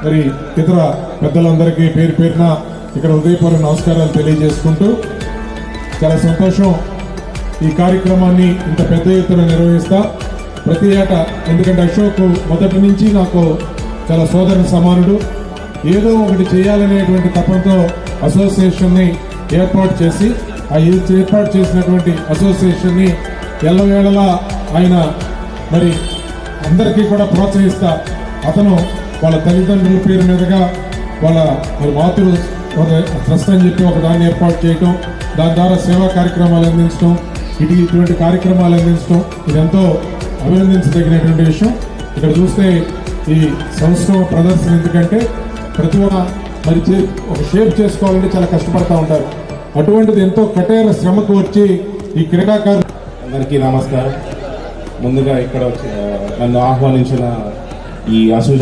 మరి ఇతర పెద్దలందరికీ పేరు పేరున ఇక్కడ హృదయపూర్వక నమస్కారాలు తెలియజేసుకుంటూ చాలా సంతోషం ఈ కార్యక్రమాన్ని ఇంత పెద్ద ఎత్తున నిర్వహిస్తా ప్రతి ఏటా. ఎందుకంటే అశోక్ మొదటి నుంచి నాకు చాలా సోదర సమానుడు. ఏదో ఒకటి చేయాలనేటువంటి తపంతో అసోసియేషన్ని ఏర్పాటు చేసి ఆ ఏర్పాటు చేసినటువంటి అసోసియేషన్ని ఎల్లవేళలా ఆయన మరి అందరికీ కూడా ప్రోత్సహిస్తా. అతను వాళ్ళ తల్లిదండ్రుల పేరు మీదుగా వాళ్ళ మాతృ ట్రస్ట్ అని చెప్పి ఒక దాన్ని ఏర్పాటు చేయటం, దాని ద్వారా సేవా కార్యక్రమాలు అందించడం, ఇటువంటి కార్యక్రమాలు అందించడం ఇదంతో అభినందించదగినటువంటి విషయం. ఇక్కడ చూస్తే ఈ సంవత్సరం ప్రదర్శన ఎందుకంటే ప్రతి ఒక్క మరి ఒక షేప్ చేసుకోవాలంటే చాలా కష్టపడతా ఉంటారు. అటువంటిది ఎంతో కఠోర శ్రమకు వచ్చి ఈ క్రీడాకారులు అందరికీ నమస్కారం. ముందుగా ఇక్కడ వచ్చి నన్ను ఆహ్వానించిన ఈ